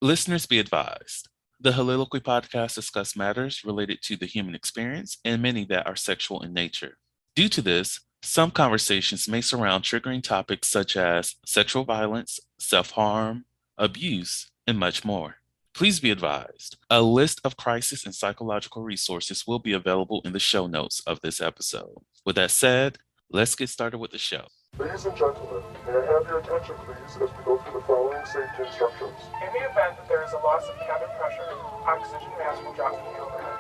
Listeners be advised. The Soliloquy podcast discuss matters related to the human experience and many that are sexual in nature. Due to this, some conversations may surround triggering topics such as sexual violence, self-harm, abuse, and much more. Please be advised, a list of crisis and psychological resources will be available in the show notes of this episode. With that said, let's get started with the show. Ladies and gentlemen, may I have your attention please as we go through the following safety instructions. In the event that there is a loss of cabin pressure, oxygen mask will drop from the overhead.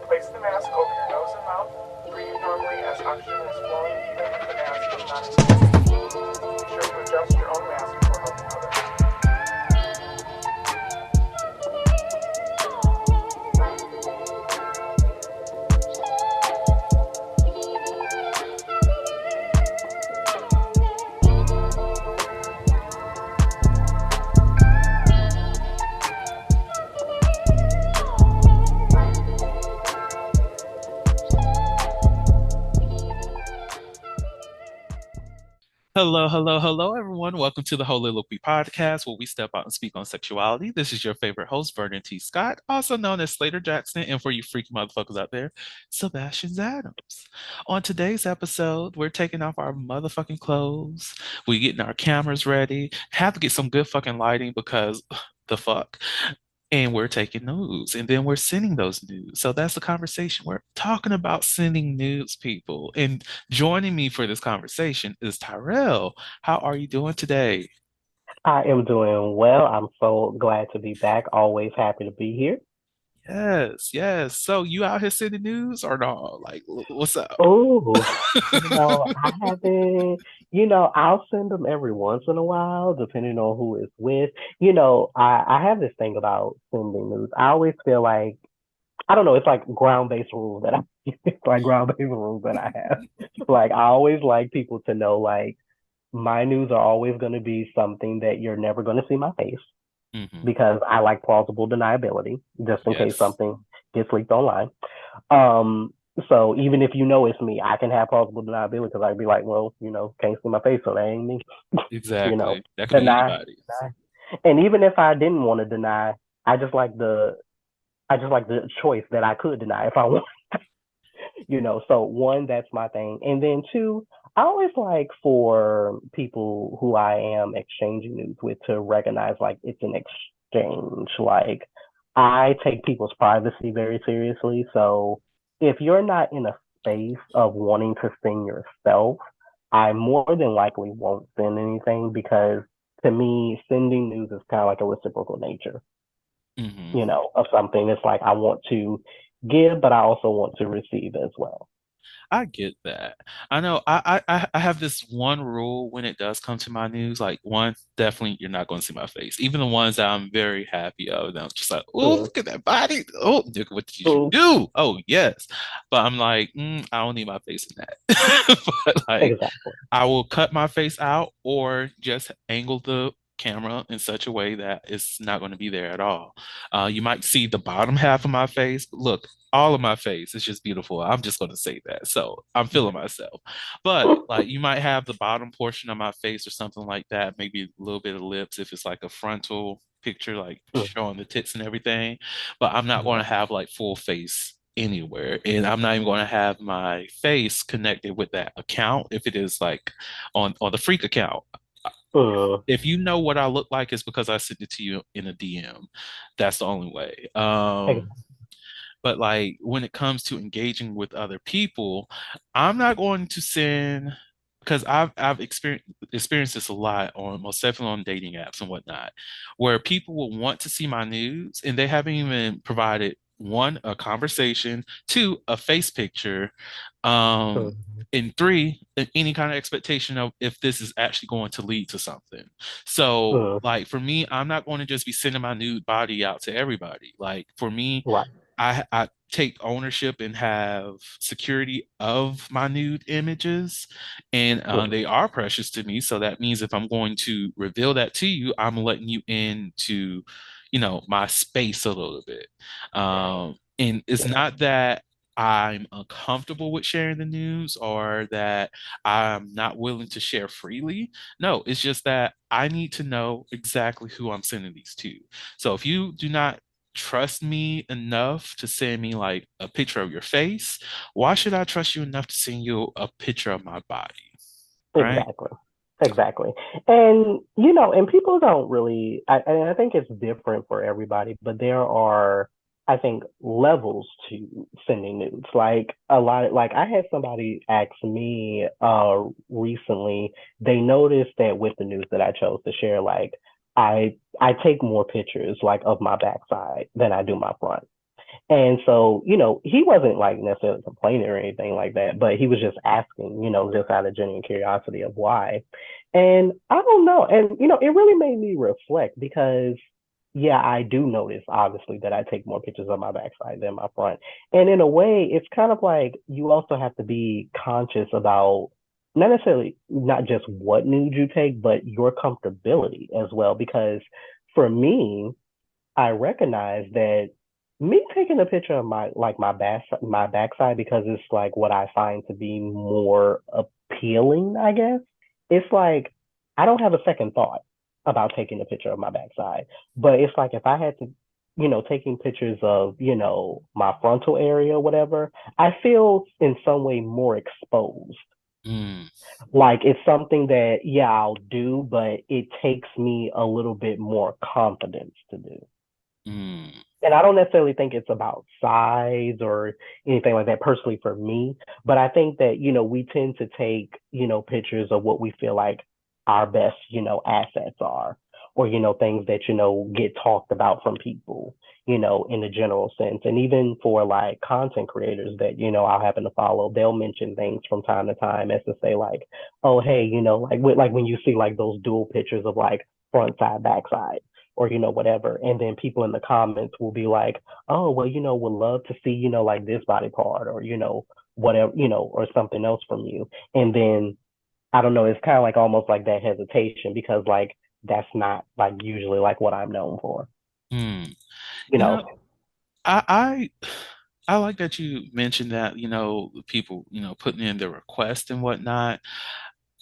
Place the mask over your nose and mouth. Breathe normally as oxygen is flowing even if the mask is not inflated. Be sure to adjust your own mask before helping others. Hello, everyone. Welcome to the Soliloquy podcast, where we step out and speak on sexuality. This is your favorite host, Vernon T. Scott, also known as Slaytor Jackson, and for you freaky motherfuckers out there, Sebastian Adams. On today's episode, we're taking off our motherfucking clothes. We're getting our cameras ready. Have to get some good fucking lighting because the fuck. And we're taking nudes, and then we're sending those nudes. So that's the conversation. We're talking about sending nudes, people. And joining me for this conversation is Tyrell. How are you doing today? I am doing well. I'm so glad to be back. Always happy to be here. Yes. So you out here sending nudes or no? Like, what's up? Oh, I haven't, I'll send them every once in a while, depending on who it's with. I have this thing about sending news. I always feel like, I don't know, it's like ground-based rules that it's like ground-based rules that I have. Like, I always like people to know, like, my news are always going to be something that you're never going to see my face. Hmm. Because I like plausible deniability, just in case Yes, something gets leaked online. Um, so even if you know it's me, I can have plausible deniability because I'd be like, well, can't see my face, so that ain't me. You know, exactly. That could be deny, anybody. deny. And even if I didn't want to deny, I just like the I just like the choice that I could deny if I want. So one, that's my thing. And then two, I always like for people who I am exchanging news with to recognize like it's an exchange. Like I take people's privacy very seriously. So if you're not in a space of wanting to sing yourself, I more than likely won't send anything because to me, sending news is kind of like a reciprocal nature, Hmm. of something. It's like I want to give, but I also want to receive as well. I get that. I know I have this one rule when it does come to my news. Like one, definitely you're not going to see my face. Even the ones that I'm very happy of. I'm just like, oh, Mm, look at that body. Oh, nigga, what did you mm, do? Oh, yes. But I'm like, I don't need my face in that. But like, exactly. I will cut my face out or just angle the camera in such a way that it's not going to be there at all. You might see the bottom half of my face. Look, all of my face is just beautiful. I'm just going to say that. So I'm feeling myself. But like you might have the bottom portion of my face or something like that, maybe a little bit of lips if it's like a frontal picture, like Mm, showing the tits and everything. But I'm not going right. to have like full face anywhere. And I'm not even going to have my face connected with that account if it is like on the freak account. Mm, If you know what I look like, it's because I sent it to you in a DM. That's the only way. exactly. But like when it comes to engaging with other people, I'm not going to send because I've experienced this a lot on most definitely on dating apps and whatnot, where people will want to see my nudes and they haven't even provided one, a conversation, two, a face picture, um, Mm, and three, any kind of expectation of if this is actually going to lead to something. So, mm, like for me, I'm not going to just be sending my nude body out to everybody. Like for me, right. I take ownership and have security of my nude images, and Mm, they are precious to me. So that means if I'm going to reveal that to you, I'm letting you into, my space a little bit. And it's yeah. not that. I'm uncomfortable with sharing the news or that I'm not willing to share freely. No, it's just that I need to know exactly who I'm sending these to. So if you do not trust me enough to send me like a picture of your face, why should I trust you enough to send you a picture of my body? Right? Exactly. Exactly. And, you know, and people don't really, and I think it's different for everybody, but there are, I think, levels to sending nudes. Like a lot of, like I had somebody ask me recently, they noticed that with the news that I chose to share, like I take more pictures like of my backside than I do my front. And so, you know, he wasn't like necessarily complaining or anything like that, but he was just asking, you know, just out of genuine curiosity of why. And I don't know. And, you know, it really made me reflect because, yeah, I do notice, obviously, that I take more pictures of my backside than my front. And in a way, it's kind of like you also have to be conscious about not necessarily not just what nude you take, but your comfortability as well. Because for me, I recognize that me taking a picture of my backside because it's like what I find to be more appealing, I guess. It's like I don't have a second thought about taking a picture of my backside. But it's like if I had to, you know, taking pictures of, you know, my frontal area or whatever, I feel in some way more exposed. Mm, Like it's something that, yeah, I'll do, but it takes me a little bit more confidence to do. mm, And I don't necessarily think it's about size or anything like that personally for me, but I think that, you know, we tend to take, you know, pictures of what we feel like our best, you know, assets are, or, you know, things that, you know, get talked about from people, you know, in the general sense. And even for like content creators that, you know, I'll happen to follow, they'll mention things from time to time as to say like, oh, hey, you know, like when you see like those dual pictures of like front side, back side or you know whatever, and then people in the comments will be like, oh well, you know, would love to see, you know, like this body part or you know whatever, you know, or something else from you. And then I don't know, it's kind of like almost like that hesitation because like that's not like usually like what I'm known for, mm. you You know. know, I like that you mentioned that, people, putting in their request and whatnot.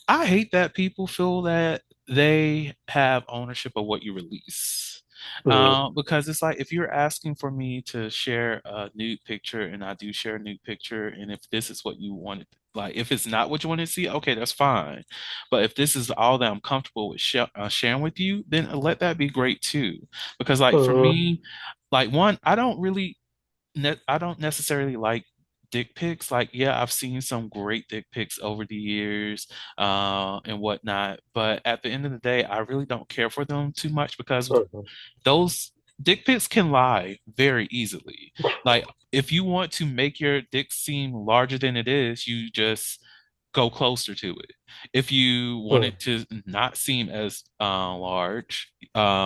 I hate that people feel that they have ownership of what you release. Mm, Because it's like if you're asking for me to share a nude picture and I do share a nude picture, and if this is what you wanted, like if it's not what you want to see, okay, that's fine. But if this is all that I'm comfortable with sharing with you, then let that be great too. Because like for mm, me, like one, I don't necessarily like dick pics. Like, yeah, I've seen some great dick pics over the years, and whatnot. But at the end of the day, I really don't care for them too much because mm, those dick pics can lie very easily. Like, if you want to make your dick seem larger than it is, you just go closer to it. If you want mm, it to not seem as large,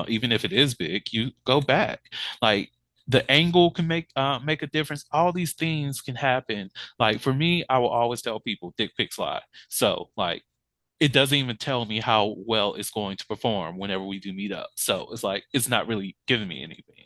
even if it is big, you go back. Like the angle can make a difference. All these things can happen. Like for me, I will always tell people dick pics lie. So like it doesn't even tell me how well it's going to perform whenever we do meet up. So it's like it's not really giving me anything.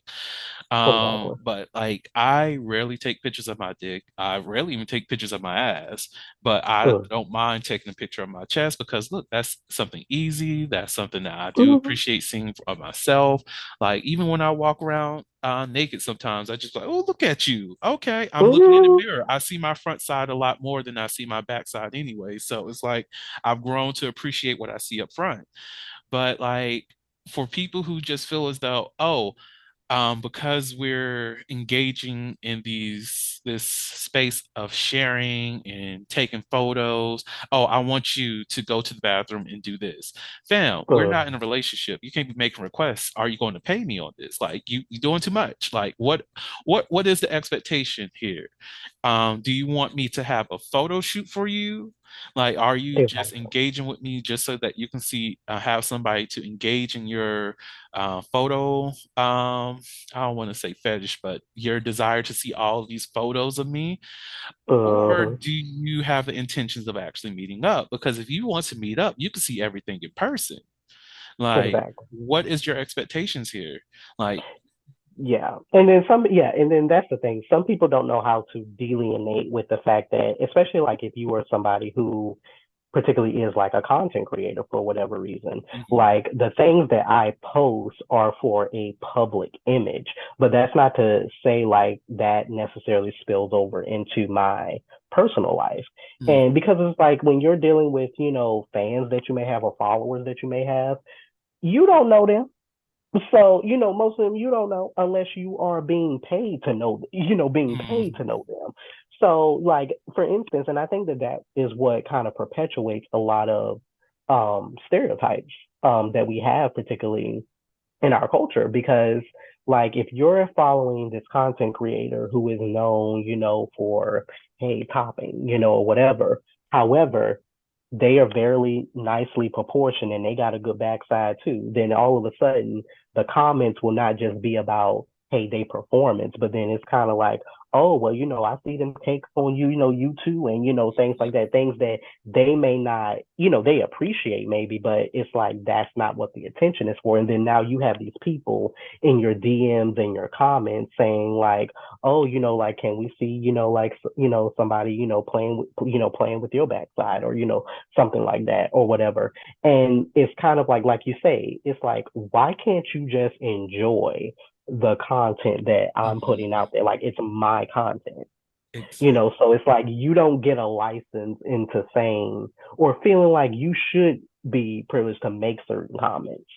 exactly. But like I rarely take pictures of my dick. I rarely even take pictures of my ass, but I Mm, don't mind taking a picture of my chest because look, that's something easy. That's something that I do mm, appreciate seeing of myself. Like even when I walk around naked sometimes I just like, oh, look at you. Okay. I'm looking in the mm, mirror. I see my front side a lot more than I see my back side anyway. So it's like I've grown to appreciate what I see up front. But like for people who just feel as though, oh, because we're engaging in this space of sharing and taking photos. Oh, I want you to go to the bathroom and do this. Fam, we're mm, not in a relationship. You can't be making requests. Are you going to pay me on this? Like you're doing too much. Like what is the expectation here? Do you want me to have a photo shoot for you? Like, are you just exactly. engaging with me just so that you can see, have somebody to engage in your photo? I don't want to say fetish, but your desire to see all of these photos of me? Or Mm, do you have the intentions of actually meeting up? Because if you want to meet up, you can see everything in person. Like, exactly. what is your expectations here? Like, Yeah. And then that's the thing. Some people don't know how to delineate with the fact that, especially like if you are somebody who particularly is like a content creator for whatever reason, Hmm. like the things that I post are for a public image, but that's not to say like that necessarily spills over into my personal life. And because it's like when you're dealing with, fans that you may have or followers that you may have, you don't know them. So, most of them you don't know unless you are being paid to know, being paid to Hmm. know them. So, like, for instance, and I think that that is what kind of perpetuates a lot of stereotypes that we have, particularly in our culture, because like if you're following this content creator who is known, for hey popping, or whatever. However, they are very nicely proportioned and they got a good backside too. Then all of a sudden the comments will not just be about hey they performance, but then it's kind of like, oh well, I see them take on you, you too, and things like that, things that they may not, they appreciate maybe, but it's like that's not what the attention is for. And then now you have these people in your DMs and your comments saying like, oh, like can we see, like somebody, playing playing with your backside or something like that or whatever. And it's kind of like you say, it's like why can't you just enjoy the content that I'm putting Hmm. out there? Like it's my content. Exactly. So it's like you don't get a license into saying or feeling like you should be privileged to make certain comments.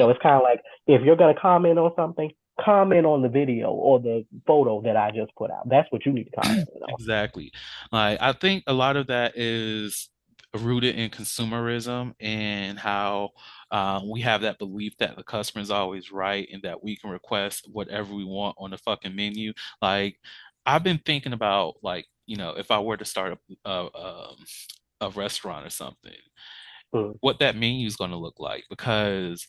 It's kind of like if you're going to comment on something, comment on the video or the photo that I just put out. That's what you need to comment on. Exactly. Like I think a lot of that is rooted in consumerism and how we have that belief that the customer is always right and that we can request whatever we want on the fucking menu. Like I've been thinking about like, if I were to start a restaurant or something, Mm, what that menu is going to look like because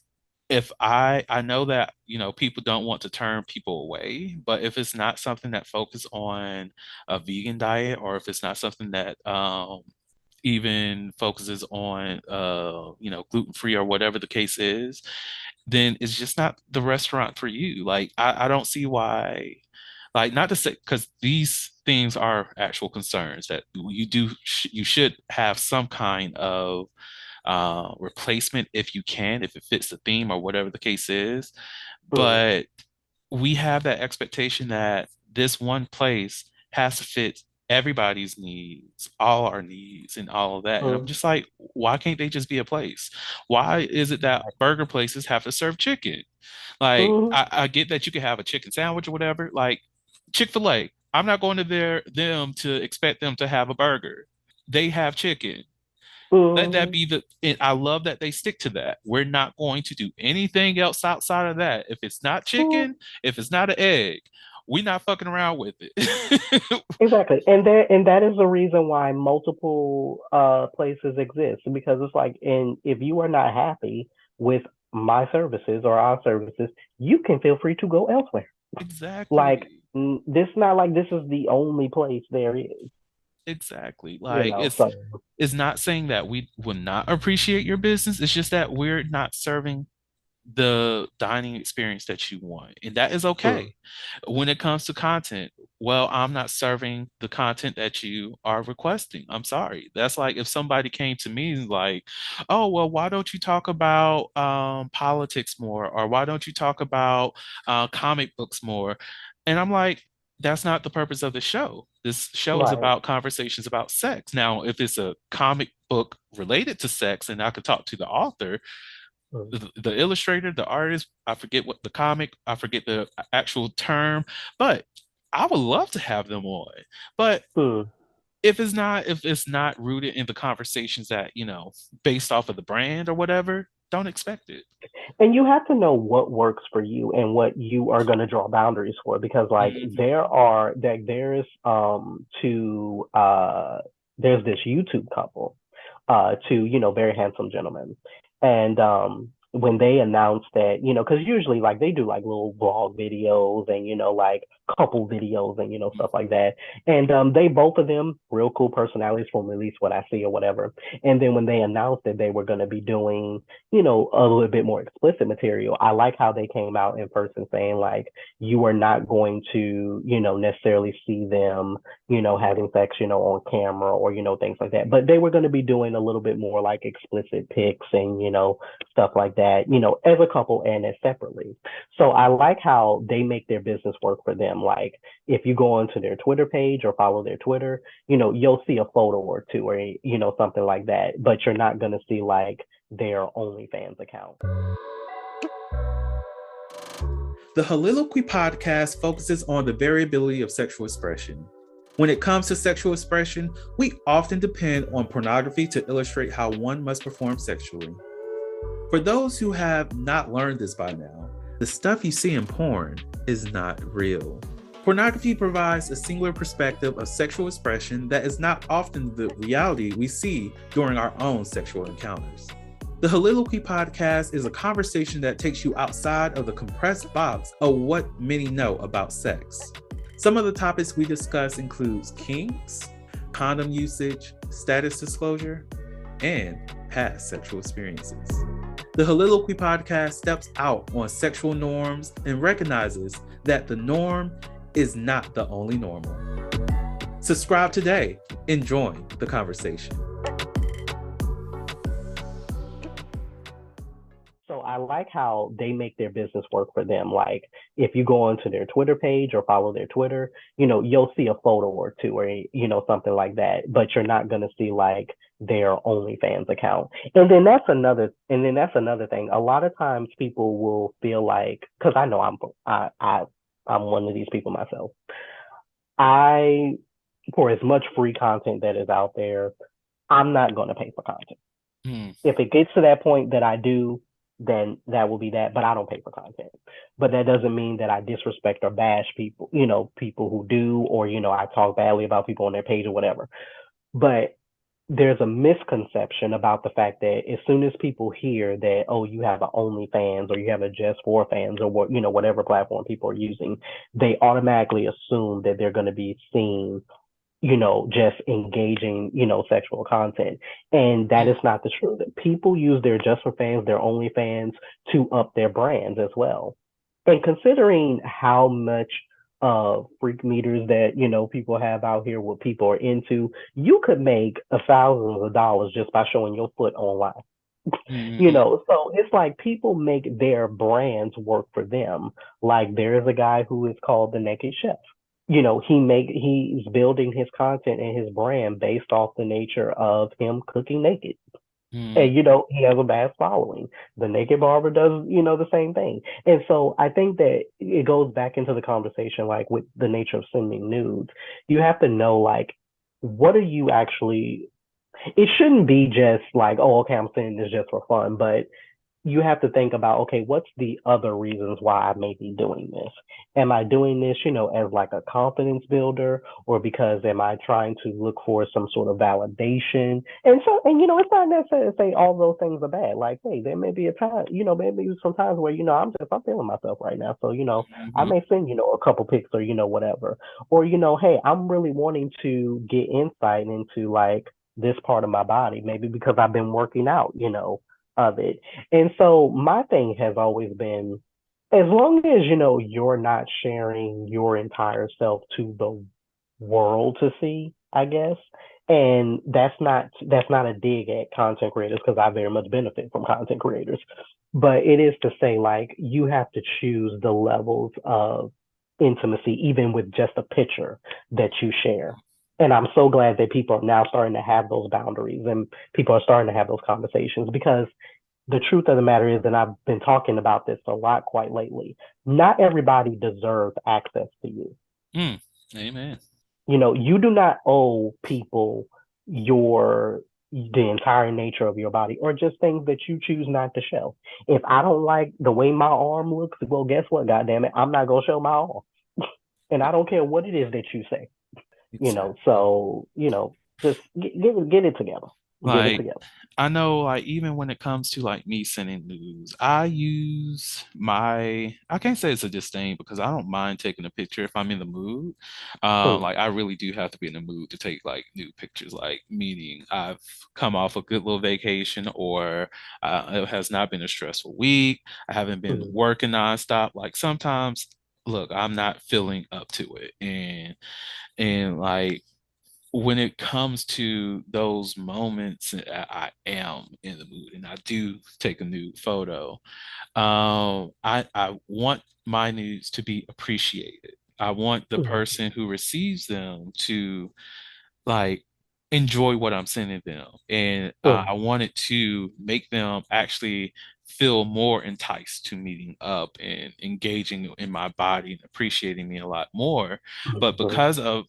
if I know that people don't want to turn people away, but if it's not something that focus on a vegan diet or if it's not something that even focuses on gluten free or whatever the case is, then it's just not the restaurant for you. Like I don't see why, like not to say because these things are actual concerns that you should have some kind of replacement if you can, if it fits the theme or whatever the case is. mm, But we have that expectation that this one place has to fit everybody's needs, all our needs, and all of that. And I'm mm, just like, why can't they just be a place? Why is it that exactly. burger places have to serve chicken? Like, Mm, I get that you can have a chicken sandwich or whatever. Like Chick-fil-A, I'm not going to them to expect them to have a burger. They have chicken. Let that mm, be and I love that they stick to that. We're not going to do anything else outside of that. If it's not mm. chicken, if it's not an egg, we're not fucking around with it. Exactly. And that is the reason why multiple places exist because it's like and if you are not happy with my services or our services, you can feel free to go elsewhere. Like Exactly. this not like this is the only place there is, Exactly. Like so it's not saying that we would not appreciate your business. It's just that we're not serving the dining experience that you want. And that is okay. mm, When it comes to content, well, I'm not serving the content that you are requesting. I'm sorry. That's like if somebody came to me and like, oh, well, why don't you talk about politics more? Or why don't you talk about comic books more? And I'm like, that's not the purpose of the show. This show is right. about conversations about sex. Now, if it's a comic book related to sex and I could talk to the author, Mm, the illustrator, the artist, I forget what the comic, I forget the actual term, but I would love to have them on. But mm. if it's not rooted in the conversations that, based off of the brand or whatever, don't expect it. And you have to know what works for you and what you are going to draw boundaries for because like Hmm. there's two there's this YouTube couple two very handsome gentlemen and when they announced that, because usually like they do like little vlog videos and like couple videos and stuff like that. And they both of them real cool personalities from at least what I see or whatever. And then when they announced that they were going to be doing, a little bit more explicit material, I like how they came out in person saying like you are not going to, necessarily see them, having sex, on camera or things like that. But they were going to be doing a little bit more like explicit pics and stuff like that, as a couple and as separately. So I like how they make their business work for them. Like if you go onto their Twitter page or follow their Twitter, you'll see a photo or two or, something like that, but you're not going to see like their OnlyFans account. The Holiloquy podcast focuses on the variability of sexual expression. When it comes to sexual expression, we often depend on pornography to illustrate how one must perform sexually. For those who have not learned this by now, the stuff you see in porn is not real. Pornography provides a singular perspective of sexual expression that is not often the reality we see during our own sexual encounters. The Holiloquy podcast is a conversation that takes you outside of the compressed box of what many know about sex. Some of the topics we discuss includes kinks, condom usage, status disclosure, and past sexual experiences. The Holiloquy podcast steps out on sexual norms and recognizes that the norm is not the only normal. Subscribe today and join the conversation. So I like how they make their business work for them. Like if you go onto their Twitter page or follow their Twitter, you'll see a photo or two or, something like that, but you're not going to see like their OnlyFans account. And then that's another thing. A lot of times people will feel like, cause I know I'm one of these people myself. For as much free content that is out there, I'm not going to pay for content. If it gets to that point that I do, then that will be that, but I don't pay for content. But that doesn't mean that I disrespect or bash people, people who do, or, I talk badly about people on their page or whatever. But there's a misconception about the fact that as soon as people hear that, oh, you have an OnlyFans or you have a Just for Fans or what, whatever platform people are using, they automatically assume that they're going to be seen just engaging, sexual content. And that is not the truth. People use their Just for Fans, their OnlyFans to up their brands as well. And considering how much freak meters that, people have out here, what people are into, you could make thousands of dollars just by showing your foot online. So it's like people make their brands work for them. Like there is a guy who is called the Naked Chef. He's building his content and his brand based off the nature of him cooking naked. And he has a vast following. The Naked Barber does, the same thing. And so I think that it goes back into the conversation, like with the nature of sending nudes. You have to know, like, what are you actually? It shouldn't be just like, oh, okay, I'm sending this just for fun, but you have to think about, okay, what's the other reasons why I may be doing this? Am I doing this, as like a confidence builder, or because am I trying to look for some sort of validation? And so, and it's not necessarily to say all those things are bad. Like, hey, there may be a time, maybe some times where, I'm feeling myself right now. So, I may send, a couple pics or, whatever. Or, hey, I'm really wanting to get insight into like this part of my body, maybe because I've been working out, of it. And so my thing has always been, as long as you're not sharing your entire self to the world to see, I guess. And that's not a dig at content creators, because I very much benefit from content creators. But it is to say, like, you have to choose the levels of intimacy, even with just a picture that you share. And I'm so glad that people are now starting to have those boundaries and people are starting to have those conversations, because the truth of the matter is, and I've been talking about this a lot quite lately, not everybody deserves access to you. Amen. You do not owe people the entire nature of your body, or just things that you choose not to show. If I don't like the way my arm looks, well, guess what? God damn it, I'm not gonna show my arm, and I don't care what it is that you say. Exactly. So just get it together. Get it Like, together. I know, like, even when it comes to like me sending news, I use I can't say it's a disdain because I don't mind taking a picture if I'm in the mood. Mm, Like, I really do have to be in the mood to take like new pictures, like, meaning I've come off a good little vacation or it has not been a stressful week. I haven't been mm, working nonstop. Like, sometimes, look, I'm not feeling up to it. And like, when it comes to those moments, I am in the mood and I do take a nude photo. I want my nudes to be appreciated. I want the mm, person who receives them to like enjoy what I'm sending them. And mm, I wanted to make them actually feel more enticed to meeting up and engaging in my body and appreciating me a lot more. But mhm, because of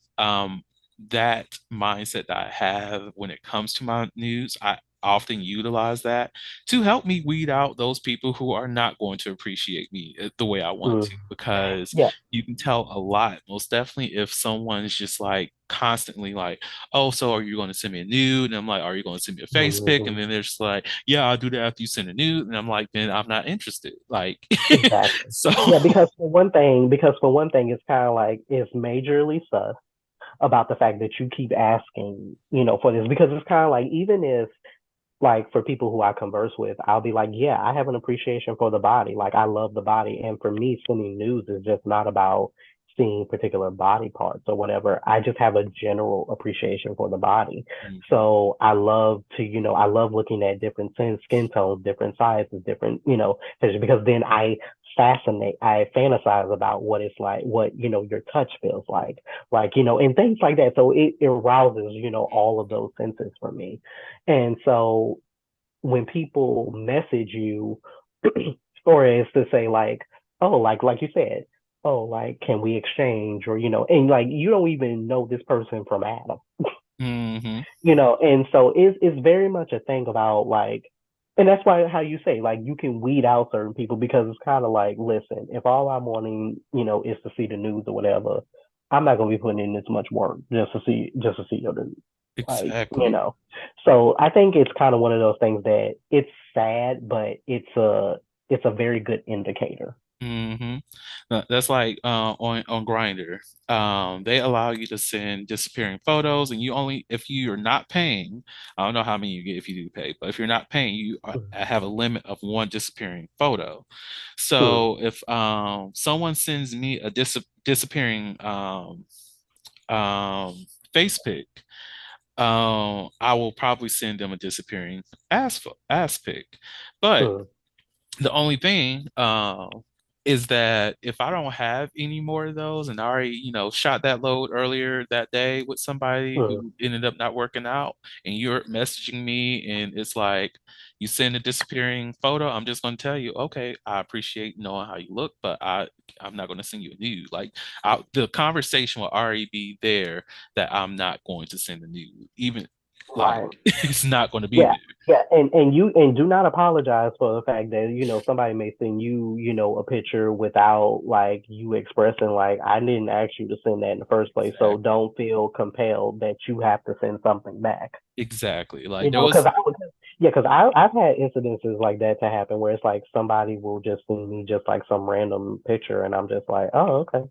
that mindset that I have when it comes to my news, I often utilize that to help me weed out those people who are not going to appreciate me the way I want mm. to, because Yeah. you can tell a lot, most definitely, if someone's just like constantly like, oh, so are you going to send me a nude? And I'm like, are you going to send me a face pic? And Mhm. then they're just like, yeah, I'll do that after you send a nude. And I'm like, then I'm not interested. Like, Exactly. so, Yeah, because for one thing, it's kind of like it's majorly sus about the fact that you keep asking, for this because it's kind of like even if like for people who I converse with, I'll be like, yeah, I have an appreciation for the body. Like I love the body. And for me, sending news is just not about seeing particular body parts or whatever. I just have a general appreciation for the body. mhm, So I love to, I love looking at different skin tones, different sizes, different, because then I fantasize about what it's like, what, your touch feels like, and things like that. So it arouses, all of those senses for me. And so when people message you, or is to say like, oh, like you said, oh, like can we exchange, or and like you don't even know this person from Adam, mhm, and so it's very much a thing about like, and that's why how you say like you can weed out certain people because it's kind of like, listen, if all I'm wanting, is to see the news or whatever, I'm not gonna be putting in this much work just to see your news. Like, exactly. so I think it's kind of one of those things that it's sad, but it's a very good indicator. hmm That's like on Grinder. They allow you to send disappearing photos, and you only if you're not paying. I don't know how many you get if you do pay, but if you're not paying, have a limit of one disappearing photo. Mm, So if someone sends me a disappearing face pic, I will probably send them a disappearing ass pic. But mm, the only thing is that if I don't have any more of those and I already, shot that load earlier that day with somebody mm, who ended up not working out and you're messaging me and it's like you send a disappearing photo, I'm just going to tell you, okay, I appreciate knowing how you look, but I'm not going to send you a nude. Like the conversation will already be there that I'm not going to send a nude, even like right. it's not going to be Yeah, there. yeah, and do not apologize for the fact that somebody may send you a picture without like you expressing like I didn't ask you to send that in the first place, so Exactly. don't feel compelled that you have to send something back. Exactly. Like there Because was I've had incidences like that to happen where it's like somebody will just send me just like some random picture, and I'm just like, oh, okay,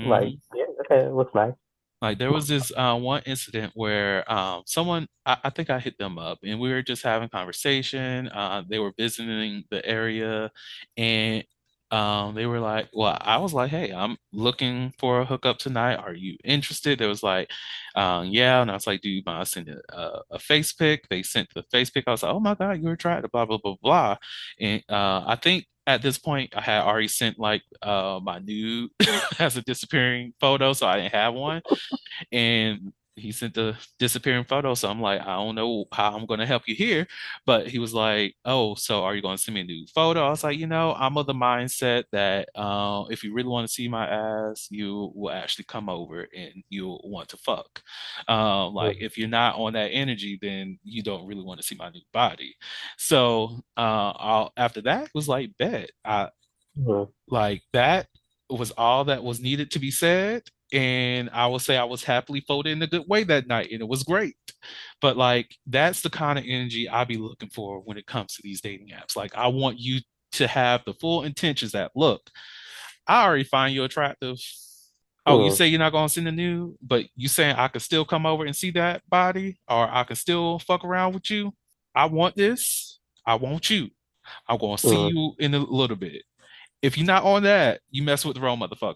like mhm. yeah, okay, it looks nice. Like there was this one incident where someone I think I hit them up and we were just having conversation. They were visiting the area and they were like, well, I was like, hey, I'm looking for a hookup tonight. Are you interested? There was like, yeah. And I was like, do you mind sending a face pic? They sent the face pic. I was like, oh my God, you're attractive, blah, blah, blah, blah. And I think at this point I had already sent like my nude as a disappearing photo, so I didn't have one and he sent the disappearing photo. So I'm like, I don't know how I'm going to help you here. But he was like, oh, so are you going to send me a new photo? I was like, I'm of the mindset that if you really want to see my ass, you will actually come over and you'll want to fuck. Like, Mhm, if you're not on that energy, then you don't really want to see my new body. So after that, it was like, bet. mhm, Like, that was all that was needed to be said. and I will say I was happily folded in a good way that night, and it was great. But like that's the kind of energy I be looking for when it comes to these dating apps. Like I want you to have the full intentions that look, I already find you attractive. Oh, you Mm, say you're not gonna send a nude, but you saying I could still come over and see that body, or I can still fuck around with you. I want this. I want you. I'm gonna see mm, you in a little bit. If you're not on that, you mess with the wrong motherfucker.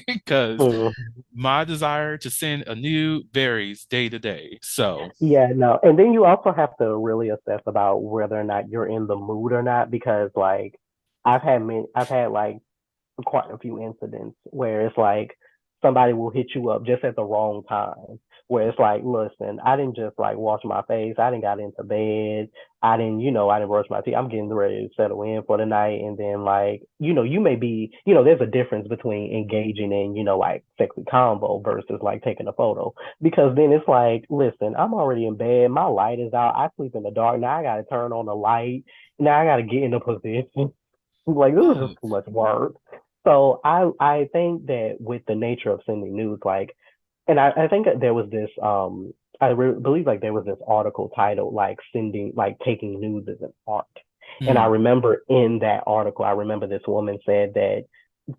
Because mm. my desire to send a nude varies day to day. So, Yeah, no. And then you also have to really assess about whether or not you're in the mood or not, because like I've had like quite a few incidents where it's like somebody will hit you up just at the wrong time. Where it's like, listen, I didn't just like wash my face, I didn't got into bed, I didn't brush my teeth. I'm getting ready to settle in for the night, and then like, you may be, there's a difference between engaging in, like sexy combo versus like taking a photo. Because then it's like, listen, I'm already in bed, my light is out, I sleep in the dark, now I gotta turn on the light, now I gotta get in a position. Like this is just fuck. too much work. So I think that with the nature of sending news, like, and I think that there was this believe like there was this article titled like sending like taking news as an art. And I Mm, remember in that article, I remember this woman said that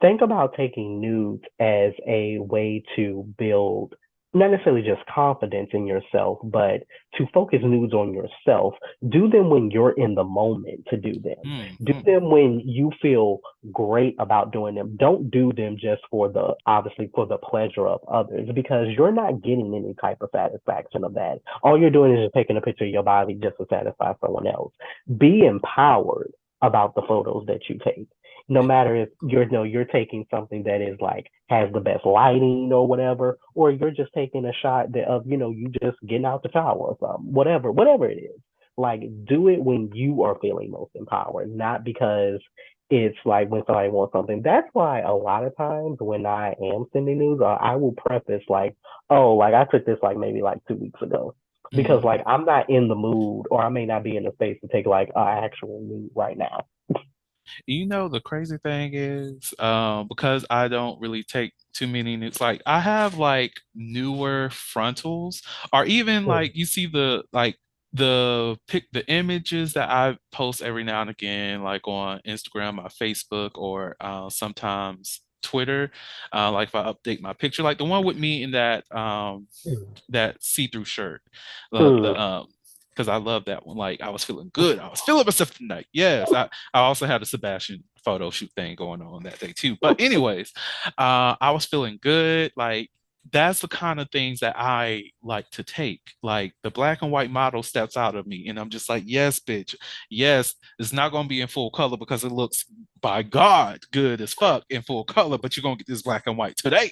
think about taking nudes as a way to build not necessarily just confidence in yourself, but to focus nudes on yourself. Do them when you're in the moment to do them. mm, Do mm, them when you feel great about doing them. Don't do them just for the obviously for the pleasure of others, because you're not getting any type of satisfaction of that. All you're doing is just taking a picture of your body just to satisfy someone else. Be empowered about the photos that you take, no matter if you're taking something that is like has the best lighting or whatever, or you're just taking a shot that of you just getting out the shower or something, whatever it is. Like do it when you are feeling most empowered, not because it's like when somebody wants something. That's why a lot of times when I am sending news, I will preface like, oh, like I took this like maybe like 2 weeks ago. Because mm. like I'm not in the mood, or I may not be in the space to take like an actual nude right now. You know, the crazy thing is, because I don't really take too many nudes, like I have like newer frontals, or even Mm, like you see the images that I post every now and again, like on Instagram, my Facebook, or sometimes Twitter. Like if I update my picture, like the one with me in mm, that see-through shirt. The mm, because I love that one. Like I was feeling good. I was feeling myself tonight. Yes. I also had a Sebastian photo shoot thing going on that day too. But anyways, I was feeling good. Like that's the kind of things that I like to take. Like the black and white model steps out of me, and I'm just like, yes, bitch. Yes, it's not gonna be in full color because it looks by God good as fuck in full color, but you're gonna get this black and white today.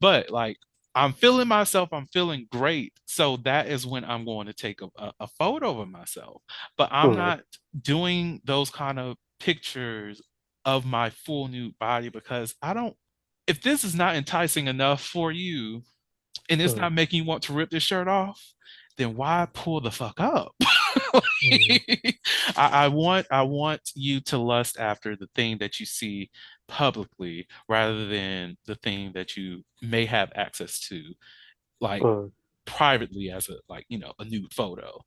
But like I'm feeling myself. I'm feeling great. So that is when I'm going to take a photo of myself. But I'm mm, not doing those kind of pictures of my full nude body because I don't, if this is not enticing enough for you and it's mm, not making you want to rip this shirt off, then why pull the fuck up? mm, I want you to lust after the thing that you see publicly rather than the thing that you may have access to like mm. privately as a like a nude photo.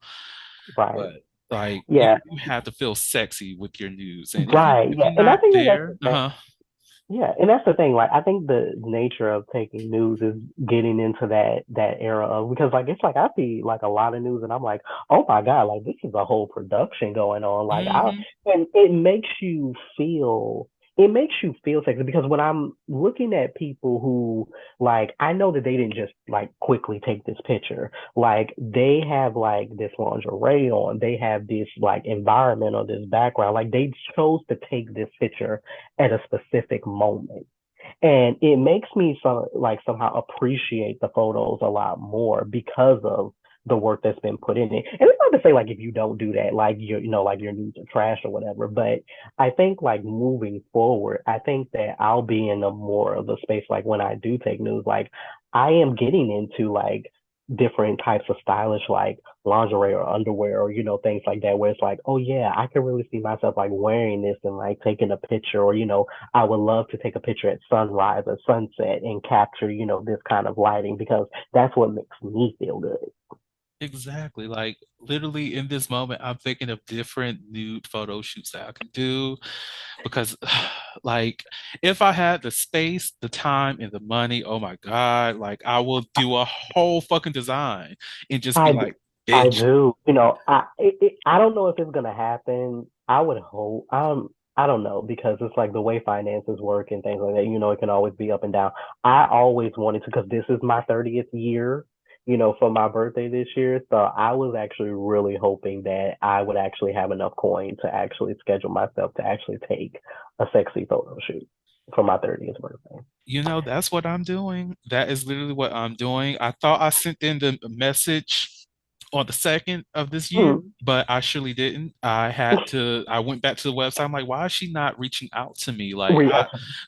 Right. But like Yeah. you have to feel sexy with your nudes, and if you Right. if Yeah. you're And I not think that that's there, the thing. Yeah, and that's the thing. Like, I think the nature of taking news is getting into that era of, because like it's like I see like a lot of news and I'm like, oh my God, like this is a whole production going on. Like I hmm and it makes you feel sexy, because when I'm looking at people who like I know that they didn't just like quickly take this picture. Like they have like this lingerie on, they have this like environment or this background. Like they chose to take this picture at a specific moment. And it makes me somehow appreciate the photos a lot more because of the work that's been put in it. And it's not to say like if you don't do that, like like your nudes are trash or whatever. But I think like moving forward, I think that I'll be in a more of the space like when I do take nudes, like I am getting into like different types of stylish like lingerie or underwear or, things like that where it's like, oh yeah, I can really see myself like wearing this and like taking a picture or, I would love to take a picture at sunrise or sunset and capture, this kind of lighting because that's what makes me feel good. Exactly. Like literally in this moment, I'm thinking of different nude photo shoots that I can do because like if I had the space, the time, and the money, oh my God, like I will do a whole fucking design and just be I, like, I bitch. do. I don't know if it's gonna happen. I would hope. I don't know because it's like the way finances work and things like that. It can always be up and down. I always wanted to because this is my 30th year. For my birthday this year. So I was actually really hoping that I would actually have enough coin to actually schedule myself to actually take a sexy photo shoot for my 30th birthday. That's what I'm doing. That is literally what I'm doing. I thought I sent in the message on the second of this year, Mm. but I surely didn't. I went back to the website. I'm like, why is she not reaching out to me? Like,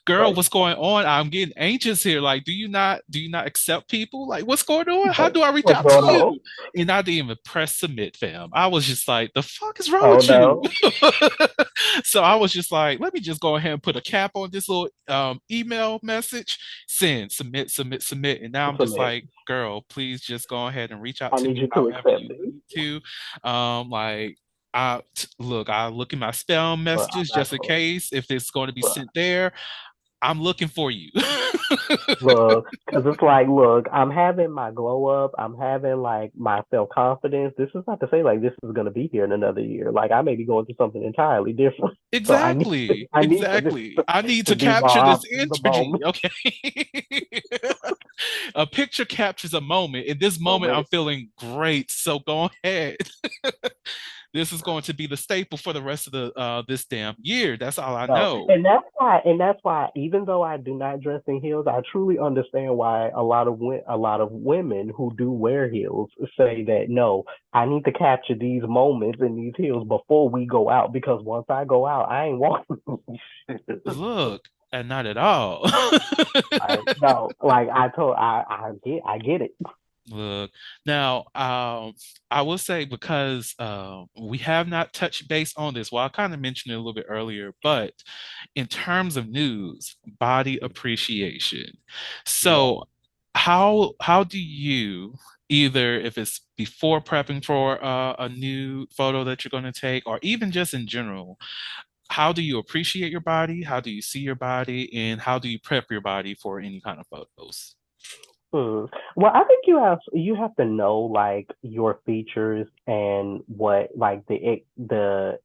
girl, Right. what's going on? I'm getting anxious here. Like, do you not accept people? Like, what's going on? How Right. do I reach What's out to going on? you? And I didn't even press submit, fam. I was just like, the fuck is wrong Oh with you? no. So I was just like, let me just go ahead and put a cap on this little email message, send, submit, submit, submit. And now I'm just Submit. like, girl, please just go ahead and reach out I to need me you to however accept you it. need to. Like I look in my spam But messages I'm not just in going. case if it's going to be But sent there. I'm looking for you. look, because it's like, look, I'm having my glow up. I'm having like my self confidence. This is not to say like this is gonna be here in another year. Like I may be going through something entirely different. So I need, Exactly. I need for this Exactly. I need to to be capture my this the energy. moment. Okay. A picture captures a moment. In this moment, I'm Moment. feeling great. So go ahead. This is going to be the staple for the rest of the this damn year. That's all I No, know. and that's why, even though I do not dress in heels, I truly understand why a lot of women who do wear heels say that no, I need to capture these moments in these heels before we go out because once I go out, I ain't walking. Look, and not at all. Like no, like I get it. Look, now, I will say because we have not touched base on this. Well, I kind of mentioned it a little bit earlier, but in terms of news, body appreciation. Yeah. So, how do you either if it's before prepping for a new photo that you're going to take, or even just in general, how do you appreciate your body? How do you see your body, and how do you prep your body for any kind of photos? Hmm. Well, I think you have to know like your features and what like the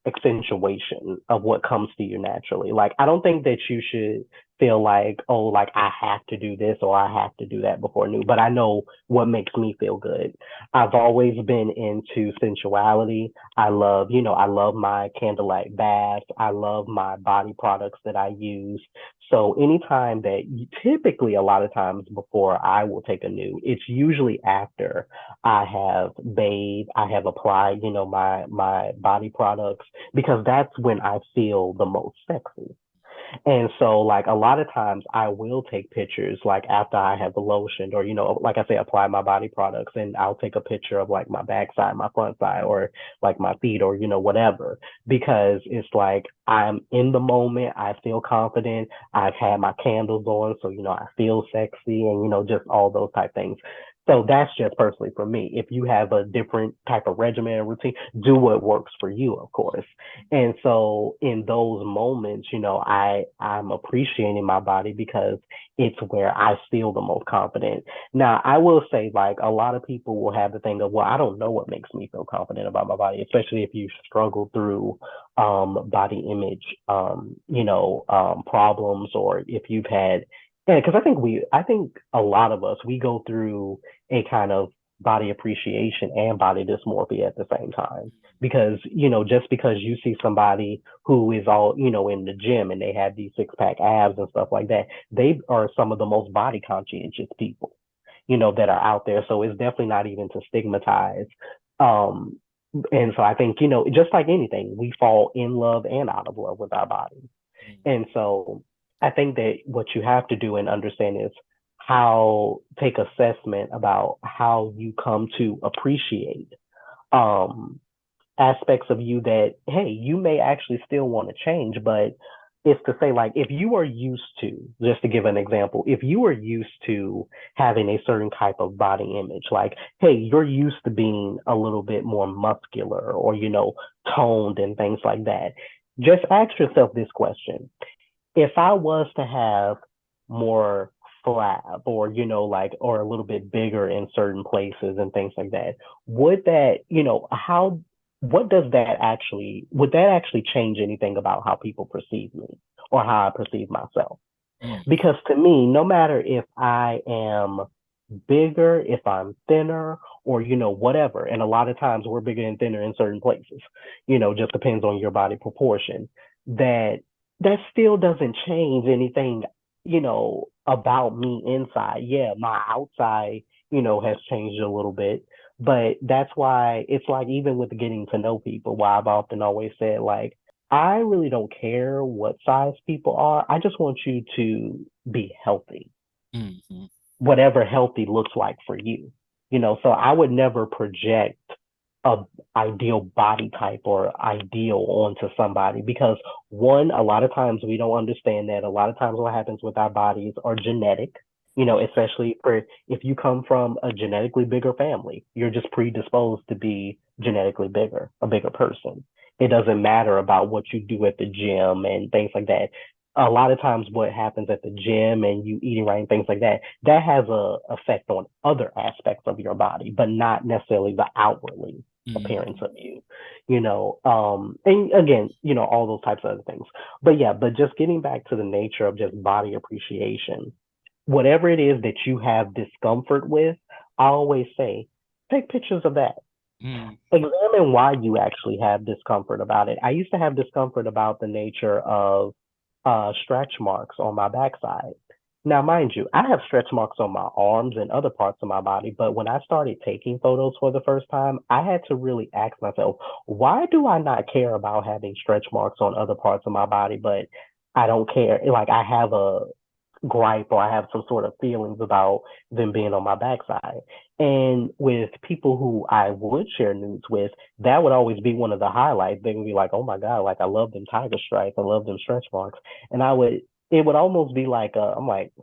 accentuation of what comes to you naturally. Like I don't think that you should feel like, oh, like I have to do this or I have to do that before new, but I know what makes me feel good. I've always been into sensuality. I love my candlelight baths. I love my body products that I use. So anytime that typically a lot of times before I will take a nude, it's usually after I have bathed, I have applied, my body products because that's when I feel the most sexy. And so, like, a lot of times I will take pictures, like, after I have lotioned or, like I say, apply my body products, and I'll take a picture of, like, my backside, my front side, or, like, my feet, or, whatever, because it's like I'm in the moment. I feel confident. I've had my candles on, so, I feel sexy and, just all those type things. So that's just personally for me. If you have a different type of regimen and routine, do what works for you, of course. And so in those moments, I'm appreciating my body because it's where I feel the most confident. Now, I will say like a lot of people will have the thing of, well, I don't know what makes me feel confident about my body, especially if you struggle through body image problems or if you've had yeah, because I think a lot of us we go through a kind of body appreciation and body dysmorphia at the same time because just because you see somebody who is all in the gym and they have these six-pack abs and stuff like that, they are some of the most body conscientious people that are out there, so it's definitely not even to stigmatize. um and so I think just like anything, we fall in love and out of love with our bodies. And so I think that what you have to do and understand is how take assessment about how you come to appreciate um aspects of you that, hey, you may actually still want to change, but it's to say, like, if you are used to, just to give an example, if you are used to having a certain type of body image, like, hey, you're used to being a little bit more muscular or, toned and things like that, just ask yourself this question. If I was to have more flab or, like, or a little bit bigger in certain places and things like that, would that, what does that actually, would that actually change anything about how people perceive me or how I perceive myself? Mm, Because to me, no matter if I am bigger, if I'm thinner, or, whatever, and a lot of times we're bigger and thinner in certain places, just depends on your body proportion, that that still doesn't change anything, about me inside. Yeah, my outside, has changed a little bit, but that's why it's like, even with getting to know people, why I've often always said, like, I really don't care what size people are. I just want you to be healthy, mhm, whatever healthy looks like for you. So I would never project a ideal body type or ideal onto somebody, because one, a lot of times we don't understand that a lot of times what happens with our bodies are genetic, especially for if you come from a genetically bigger family, you're just predisposed to be genetically bigger, a bigger person. It doesn't matter about what you do at the gym and things like that. A lot of times what happens at the gym and you eating right and things like that, that has a effect on other aspects of your body, but not necessarily the outwardly appearance mhm, of you, and again, all those types of other things. But yeah, but just getting back to the nature of just body appreciation, whatever it is that you have discomfort with, I always say, take pictures of that. mm, Examine why you actually have discomfort about it. I used to have discomfort about the nature of stretch marks on my backside. Now, mind you, I have stretch marks on my arms and other parts of my body, but when I started taking photos for the first time, I had to really ask myself, why do I not care about having stretch marks on other parts of my body, but I don't care? Like, I have a gripe or I have some sort of feelings about them being on my backside. And with people who I would share nudes with, that would always be one of the highlights. They would be like, "Oh my god, like I love them tiger stripes, I love them stretch marks," and it would almost be like, I'm like,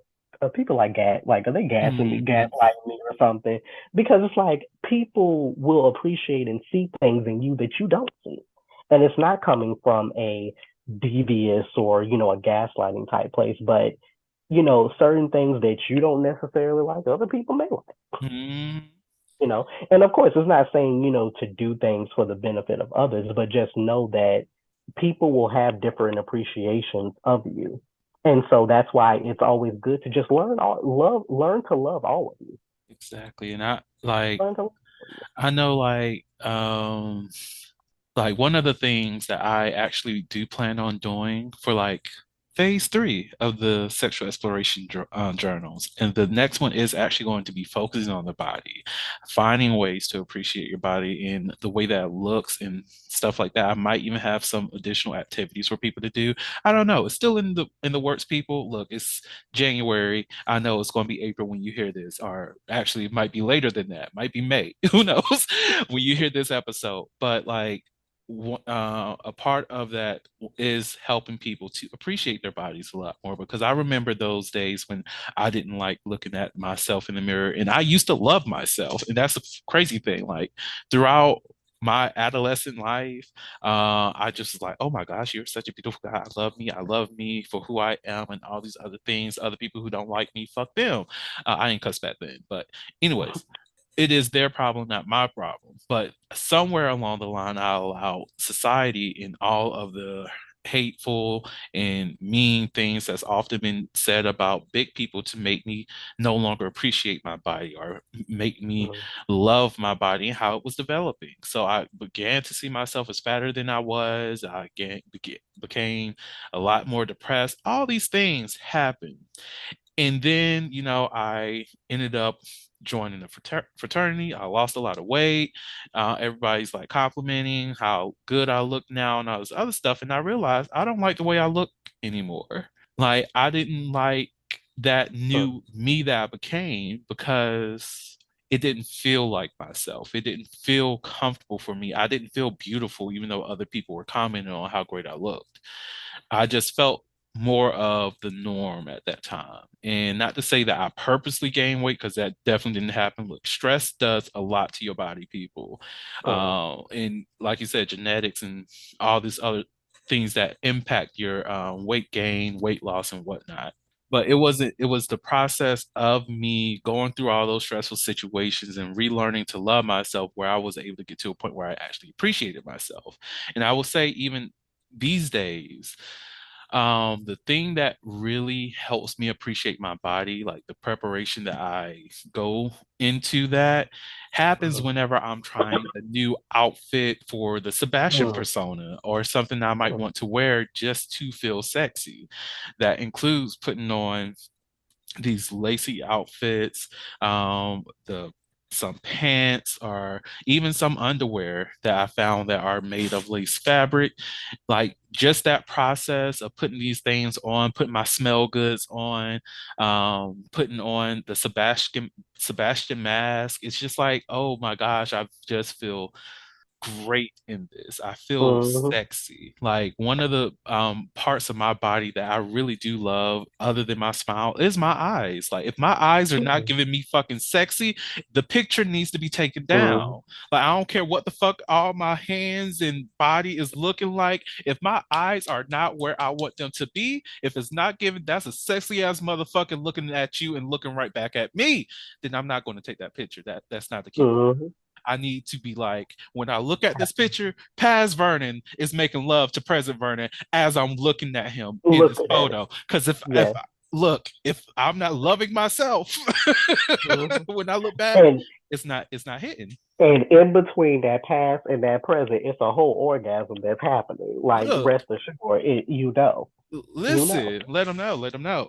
are people like, are they mhm, gaslighting me or something? Because it's like people will appreciate and see things in you that you don't see, and it's not coming from a devious or a gaslighting type place, but certain things that you don't necessarily like, other people may like, mhm. and of course, it's not saying, to do things for the benefit of others, but just know that people will have different appreciations of you. And so that's why it's always good to just learn to love all of you. Exactly. And I like Learn to love I know like one of the things that I actually do plan on doing for like phase three of the sexual exploration journals. And the next one is actually going to be focusing on the body, finding ways to appreciate your body in the way that it looks and stuff like that. I might even have some additional activities for people to do. I don't know. It's still in the works, people. Look, it's January. I know it's going to be April when you hear this, or actually it might be later than that. Might be May. Who knows when you hear this episode. But like a part of that is helping people to appreciate their bodies a lot more, because I remember those days when I didn't like looking at myself in the mirror, and I used to love myself. And that's a crazy thing. Like throughout my adolescent life, I just was like, oh my gosh, you're such a beautiful guy. I love me for who I am, and all these other things. Other people who don't like me, fuck them. I ain't cuss back then, but anyways, it is their problem, not my problem. But somewhere along the line, I allow society and all of the hateful and mean things that's often been said about big people to make me no longer appreciate my body or make me you. love my body and how it was developing. So I began to see myself as fatter than I was. Became a lot more depressed. All these things happened. And then, I ended up joining a fraternity. I lost a lot of weight. Everybody's like complimenting how good I look now and all this other stuff. And I realized I don't like the way I look anymore. Like, I didn't like that Mhm. new me that I became, because it didn't feel like myself. It didn't feel comfortable for me. I didn't feel beautiful, even though other people were commenting on how great I looked. I just felt more of the norm at that time. And not to say that I purposely gained weight, because that definitely didn't happen. Look, stress does a lot to your body, people. Mm, And like you said, genetics and all these other things that impact your weight gain, weight loss, and whatnot. But it was the process of me going through all those stressful situations and relearning to love myself where I was able to get to a point where I actually appreciated myself. And I will say, even these days, the thing that really helps me appreciate my body, like the preparation that I go into that, happens mm, whenever I'm trying a new outfit for the Sebastian mm, persona or something I might mm, want to wear just to feel sexy. That includes putting on these lacy outfits, the some pants or even some underwear that I found that are made of lace fabric. Like just that process of putting these things on, putting my smell goods on, putting on the Sebastian mask. It's just like, oh my gosh, I just feel great in this. I feel mhm, sexy. Like one of the parts of my body that I really do love, other than my smile, is my eyes. Like if my eyes are not mhm, giving me fucking sexy, the picture needs to be taken mhm, down. Like I don't care what the fuck all my hands and body is looking like. If my eyes are not where I want them to be, if it's not giving, that's a sexy ass motherfucker looking at you and looking right back at me, then I'm not going to take that picture. That's not the case. mhm. I need to be like, when I look at this picture, past Vernon is making love to present Vernon as I'm looking at him in this Looking at it. photo. Because if Yes. look, if I'm not loving myself Mhm. when I look back, And it's not hitting. and in between that past and that present, it's a whole orgasm that's happening. Like Look, rest assured, you know, you know. listen, let them know, let them know.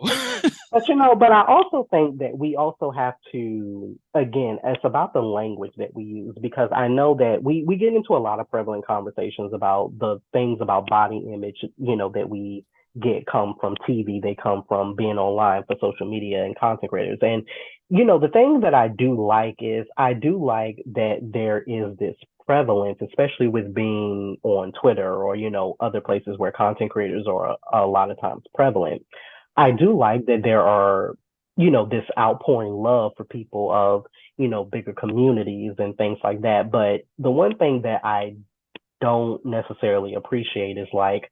But I also think that we also have to, again, it's about the language that we use because I know that we get into a lot of prevalent conversations about the things about body image, that we get come from TV, they come from being online for social media and content creators. And, the thing that I do like is I do like that there is this prevalence, especially with being on Twitter or, other places where content creators are a lot of times prevalent. I do like that there are, this outpouring love for people of, bigger communities and things like that. But the one thing that I don't necessarily appreciate is like,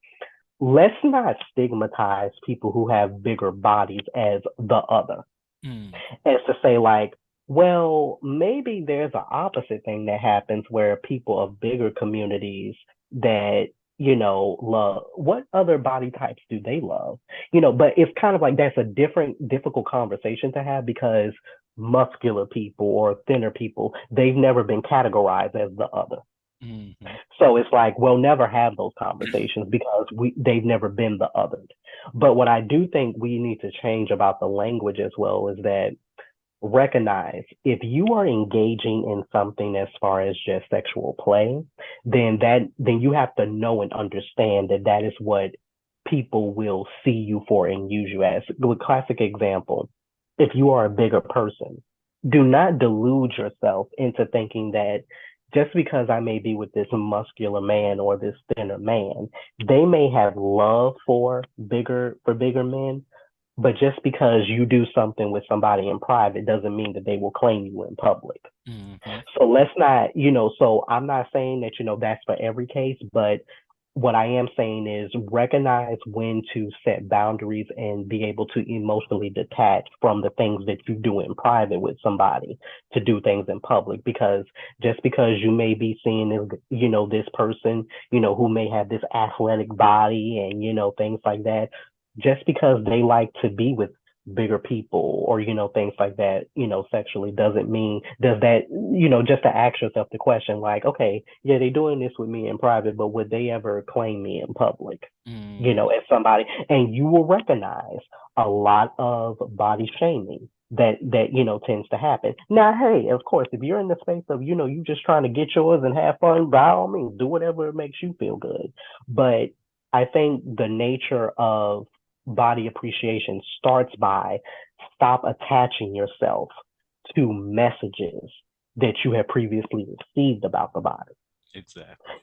let's not stigmatize people who have bigger bodies as the other. Mm, As to say, like, well, maybe there's an opposite thing that happens where people of bigger communities that, love what other body types do they love? But it's kind of like that's a different, difficult conversation to have because muscular people or thinner people, they've never been categorized as the other. mhm, So it's like we'll never have those conversations because they've never been the other. But what I do think we need to change about the language as well is that recognize if you are engaging in something as far as just sexual play, then you have to know and understand that that is what people will see you for and use you as. A classic example, if you are a bigger person, do not delude yourself into thinking that just because I may be with this muscular man or this thinner man, they may have love for bigger men, but just because you do something with somebody in private doesn't mean that they will claim you in public. mhm, So let's not, so I'm not saying that, that's for every case, but what I am saying is recognize when to set boundaries and be able to emotionally detach from the things that you do in private with somebody to do things in public. Because just because you may be seeing this, this person, who may have this athletic body and, things like that, just because they like to be with bigger people or things like that sexually doesn't mean does that just to ask yourself the question like okay yeah they're doing this with me in private but would they ever claim me in public mhm, as somebody and you will recognize a lot of body shaming that tends to happen now hey of course if you're in the space of you just trying to get yours and have fun by all means do whatever makes you feel good but I think the nature of body appreciation starts by stop attaching yourself to messages that you have previously received about the body, Exactly.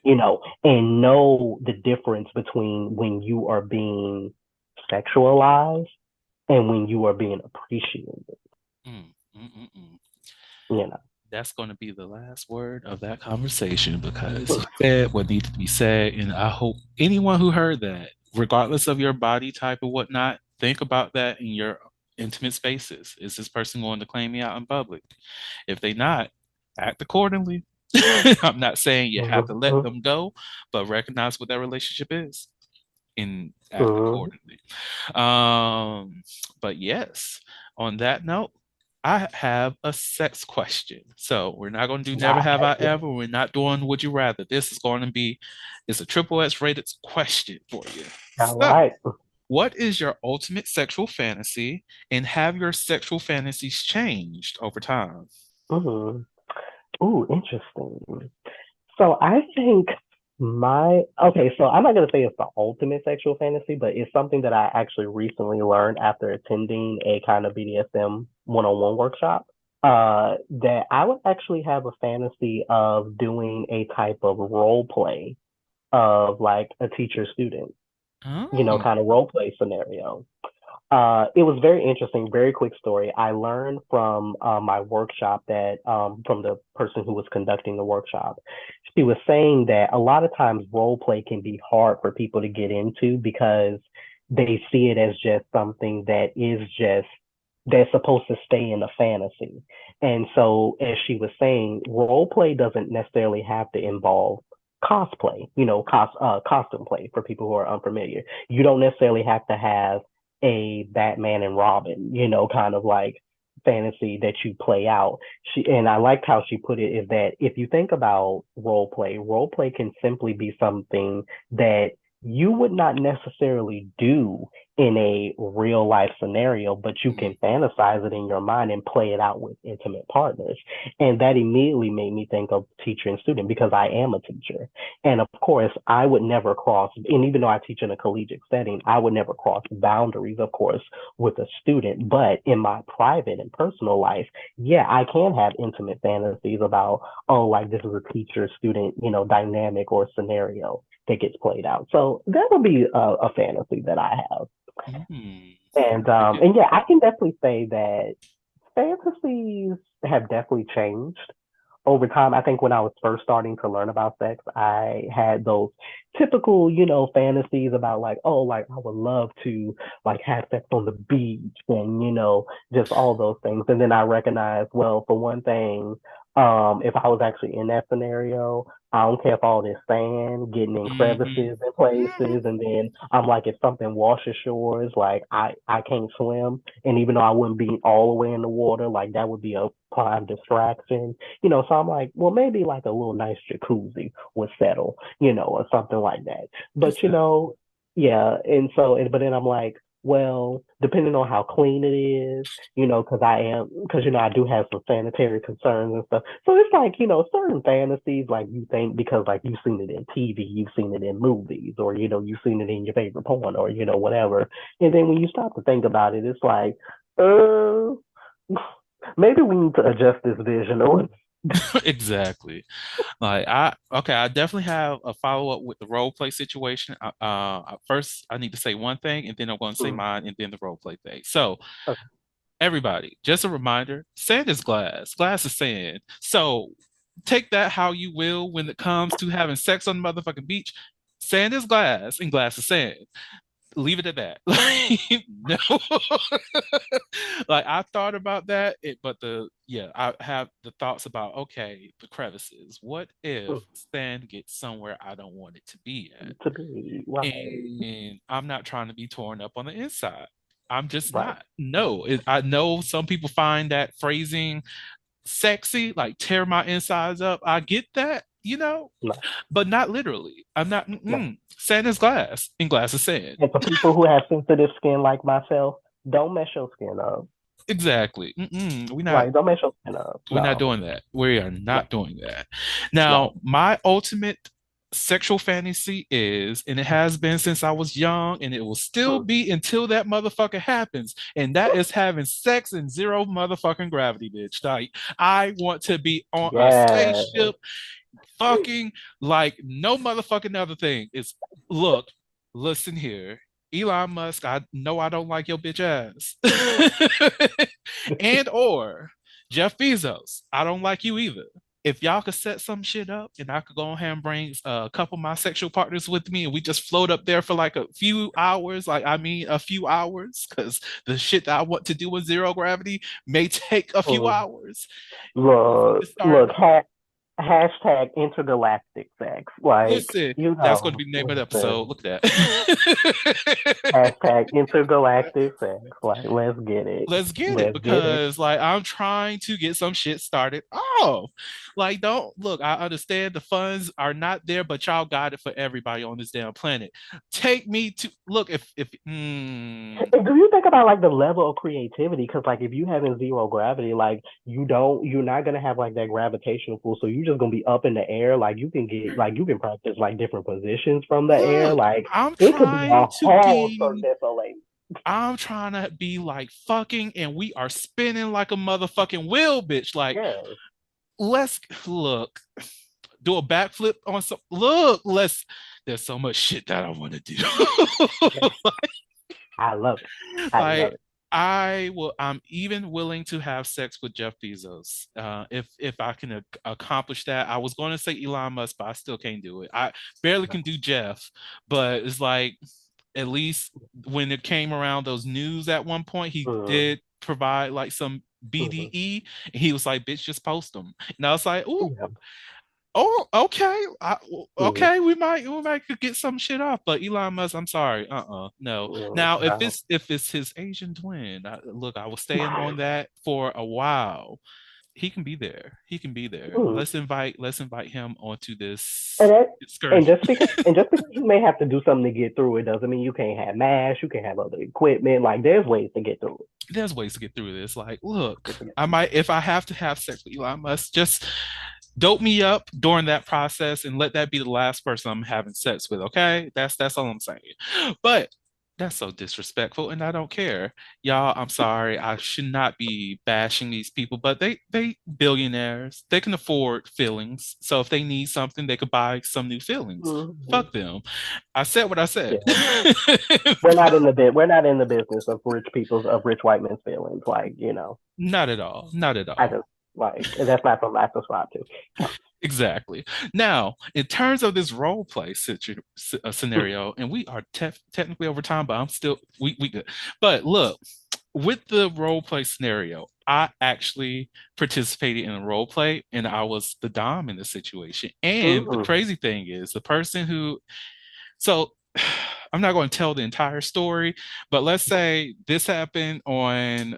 and know the difference between when you are being sexualized and when you are being appreciated, Mm, mm, mm, mm. you know. That's going to be the last word of that conversation because you said what needed to be said. And I hope anyone who heard that, regardless of your body type or whatnot, think about that in your intimate spaces. Is this person going to claim me out in public? If they not, act accordingly. I'm not saying you have to let Mhm, them go, but recognize what that relationship is and act mhm. accordingly. Um, but yes, on that note, I have a sex question. So we're not going to do never Wow. have I ever. We're not doing would you rather. This is going to be it's a triple S rated question for you. All So, right. what is your ultimate sexual fantasy, and have your sexual fantasies changed over time? Mhm. Ooh, interesting. So I think so I'm not gonna say it's the ultimate sexual fantasy, but it's something that I actually recently learned after attending a kind of BDSM one-on-one workshop. That I would actually have a fantasy of doing a type of role play of like a teacher student, Oh. kind of role play scenario. It was very interesting. Very quick story. I learned from my workshop that from the person who was conducting the workshop. She was saying that a lot of times role play can be hard for people to get into because they see it as just something that's supposed to stay in a fantasy. And so, as she was saying, role play doesn't necessarily have to involve cosplay, costume play for people who are unfamiliar. You don't necessarily have to have a Batman and Robin, kind of like fantasy that you play out. And I liked how she put it is that if you think about role play can simply be something that you would not necessarily do in a real life scenario, but you Mm, can fantasize it in your mind and play it out with intimate partners. And that immediately made me think of teacher and student because I am a teacher. And of course, I would never cross, and even though I teach in a collegiate setting, I would never cross boundaries, of course, with a student. But in my private and personal life, yeah, I can have intimate fantasies about, oh, like this is a teacher student, dynamic or scenario that gets played out. So that would be a fantasy that I have. mm. And yeah, I can definitely say that fantasies have definitely changed over time. I think when I was first starting to learn about sex, I had those typical, fantasies about like, oh, like I would love to like have sex on the beach and, just all those things. And then I recognized, well, for one thing, if I was actually in that scenario, I don't care if all this sand getting in Mhm. crevices and places, and then I'm like, if something washes shores, like I can't swim, and even though I wouldn't be all the way in the water, like that would be a prime distraction, So I'm like, well, maybe like a little nice jacuzzi would settle, or something like that. But Exactly. yeah, but then I'm like, well, depending on how clean it is, because I do have some sanitary concerns and stuff. So it's like, certain fantasies, like you think because like you've seen it in TV, you've seen it in movies, or you've seen it in your favorite porn, or whatever. And then when you stop to think about it, it's like, uh, maybe we need to adjust this vision, or Exactly. Like I definitely have a follow up with the role play situation. First, I need to say one thing, and then I'm going to say mm, mine, and then the role play thing. So, okay. everybody, just a reminder: sand is glass, glass is sand. So, take that how you will when it comes to having sex on the motherfucking beach. Sand is glass, and glass is sand. Leave it at that. Like, no, like I thought about that, but I have the thoughts about okay, the crevices. What if Mm, sand gets somewhere I don't want it to be at? to be right, And I'm not trying to be torn up on the inside. I'm just right, not. No, I know some people find that phrasing sexy, like tear my insides up. I get that, no, but not literally. I'm not. no. Sand is glass, and glass is sand. And for people who have sensitive skin like myself, don't mess your skin up. Exactly. Mm-mm. We're not Like, don't mess your skin up. we're not No, doing that. We are no, not doing that. Now, no. my ultimate sexual fantasy is, and it has been since I was young, and it will still Mm. be until that motherfucker happens. And that is having sex in zero motherfucking gravity, bitch. Like, I want to be on a Yeah. spaceship, fucking like no motherfucking other thing. It's look, listen here. Elon Musk, I know I don't like your bitch ass. And or Jeff Bezos, I don't like you either. If y'all could set some shit up and I could go ahead and bring a couple of my sexual partners with me and we just float up there for like a few hours, like I mean a few hours, because the shit that I want to do with zero gravity may take a few Mm. hours. Let's get Look, it look, started. hashtag intergalactic sex. Like, Listen, that's going to be the name of the episode. listen, Look at that. hashtag intergalactic sex. Like, let's get it. Let's get it Let's get it. because like I'm trying to get some shit started. Oh, like don't look, I understand the funds are not there, but y'all got it for everybody on this damn planet. Take me to look if And do you think about like the level of creativity? Because like if you have in zero gravity, like you're not gonna have like that gravitational pull. So you're just gonna be up in the air. Like you can practice like different positions from the air. look, Like I'm it could be a trying to whole be circumference. I'm trying to be like fucking and we are spinning like a motherfucking wheel, bitch. Like, Yeah, let's look, do a backflip on some look, let's there's so much shit that I want to do. yeah. I love it. I love Like it. I'm even willing to have sex with Jeff Bezos. If I can accomplish that. I was going to say Elon Musk, but I still can't do it. I barely can do Jeff, but it's like at least when it came around those news at one point, he Mm, did provide like some mhm. BDE. And he was like, bitch, just post them. And I was like, ooh, Yeah. oh, okay. Mm, Okay, we might could get some shit off, but Elon Musk, I'm sorry, no. Now, no. if it's his Asian twin, look, I was staying on that for a while. He can be there. He can be there. Mm. Let's invite him onto And this that, excursion. and just because you may have to do something to get through it doesn't mean you can't have mash, you can have other equipment. Like there's ways to get through There's ways to get through this. Like, look, it. I might if I have to have sex with Elon Musk, just dope me up during that process and let that be the last person I'm having sex with. Okay, that's all I'm saying. But that's so disrespectful, and I don't care, y'all. I'm sorry. I should not be bashing these people, but they billionaires. They can afford feelings. So if they need something, they could buy some new feelings. Hmm. Fuck them. I said what I said. Yeah. We're not in the bit. We're not in the business of rich white men's feelings. Like Not at all. Not at I all. just like that's not something I subscribe to. Exactly. Now, in terms of this role play Mm, scenario, and we are technically over time, but I'm still we good. But look, with the role play scenario, I actually participated in a role play, and I was the dom in the situation. And the mm, crazy thing is, the person who so I'm not going to tell the entire story, but let's say this happened on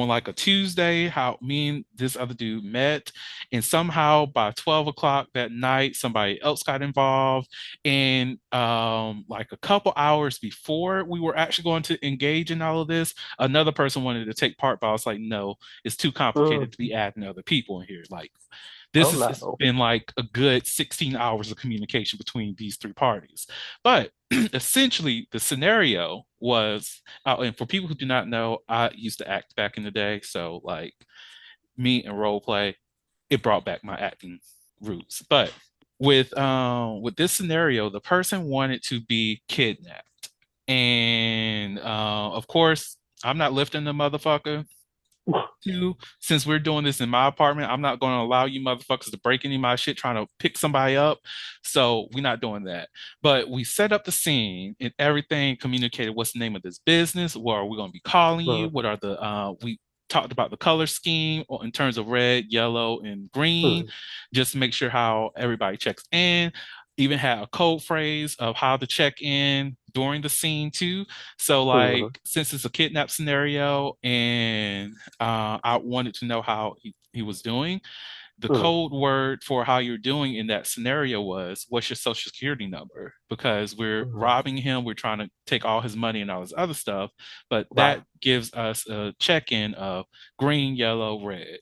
like a Tuesday, how me and this other dude met, and somehow by 12 o'clock that night, somebody else got involved. And like a couple hours before we were actually going to engage in all of this, another person wanted to take part, but I was like, no, it's too complicated to mm. be adding other people in here. Like Oh this is it's no. been like a good 16 hours of communication between these three parties. But essentially, the scenario was, and for people who do not know, I used to act back in the day. So, like me and role play, it brought back my acting roots. But with this scenario, the person wanted to be kidnapped, and of course, I'm not lifting the motherfucker. Two, since we're doing this in my apartment, I'm not going to allow you motherfuckers to break any of my shit trying to pick somebody up. So we're not doing that. But we set up the scene and everything communicated what's the name of this business, what are we going to be calling you, Mm, what are the we talked about the color scheme in terms of red, yellow, and green, mm, just to make sure how everybody checks in. Even had a code phrase of how to check in during the scene too. So like mm, since it's a kidnap scenario and I wanted to know how he was doing. The mm, code word for how you're doing in that scenario was, what's your social security number? Because we're mm. robbing him, we're trying to take all his money and all his other stuff. But Right. that gives us a check in of green, yellow, red,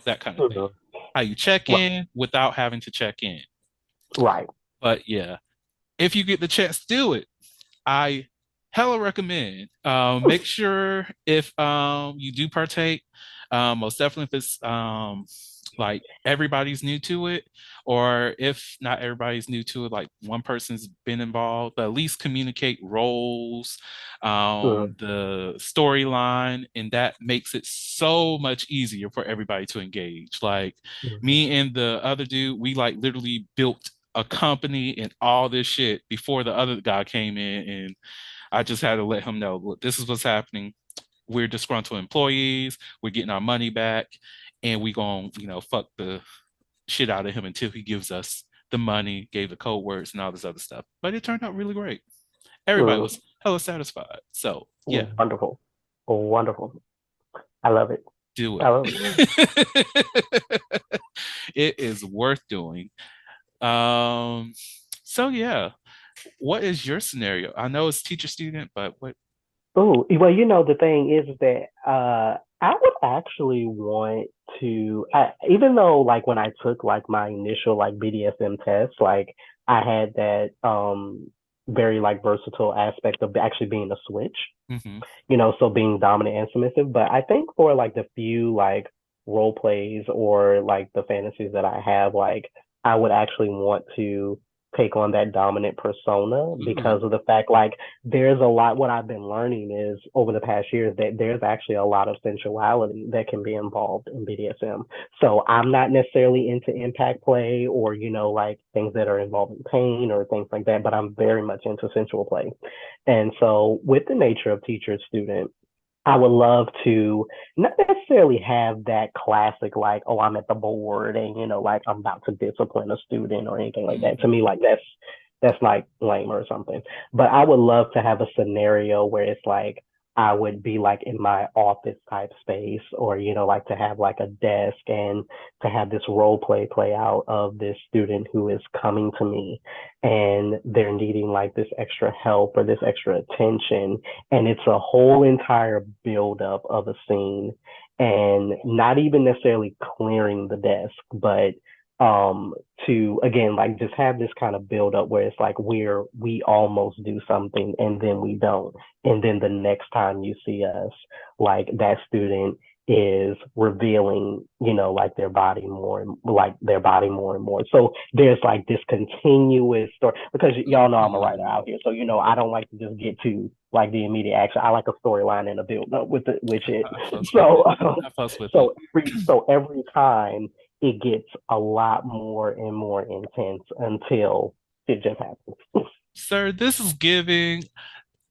that kind of thing. Mm, How you check right. in without having to check in. Right. But yeah, if you get the chance to do it, I hella recommend. Make sure if you do partake, most definitely if it's like everybody's new to it, or if not everybody's new to it, like one person's been involved, but at least communicate roles, Mm, the storyline, and that makes it so much easier for everybody to engage. Like mhm, me and the other dude, we like literally built a company and all this shit before the other guy came in, and I just had to let him know, look, this is what's happening. We're disgruntled employees, we're getting our money back, and we gonna, fuck the shit out of him until he gives us the money, gave the code words and all this other stuff. But it turned out really great. Everybody mm, was hella satisfied. So yeah, wonderful. Wonderful. I love it. do I love it. it. It is worth doing. Um, so yeah, what is your scenario? I know it's teacher student, but what? Oh, well, the thing is that I would actually want to, even though like when I took like my initial like BDSM test, like I had that very like versatile aspect of actually being a switch, Hmm. so being dominant and submissive. But I think for like the few like role plays or like the fantasies that I have, like I would actually want to take on that dominant persona because Ooh. of the fact like there's a lot what I've been learning is over the past years that there's actually a lot of sensuality that can be involved in BDSM. So I'm not necessarily into impact play or, like things that are involving pain or things like that, but I'm very much into sensual play. And so, with the nature of teacher student, I would love to not necessarily have that classic, like, oh, I'm at the board and, like I'm about to discipline a student or anything like that. To Hmm. me, like, that's like lame or something. But I would love to have a scenario where it's like, I would be like in my office type space or, like to have like a desk and to have this role play out of this student who is coming to me and they're needing like this extra help or this extra attention. And it's a whole entire buildup of a scene and not even necessarily clearing the desk, but um to again like just have this kind of build up where it's like we almost do something and then we don't, and then the next time you see us like that student is revealing, like their body more and more. So there's like this continuous story because y'all know I'm a writer Ooh. out here. So, I don't like to just get to like the immediate action. I like a storyline and a build up with it. I fuss with So, it. I fuss with it. so every time it gets a lot more and more intense until it just happens. Sir, this is giving.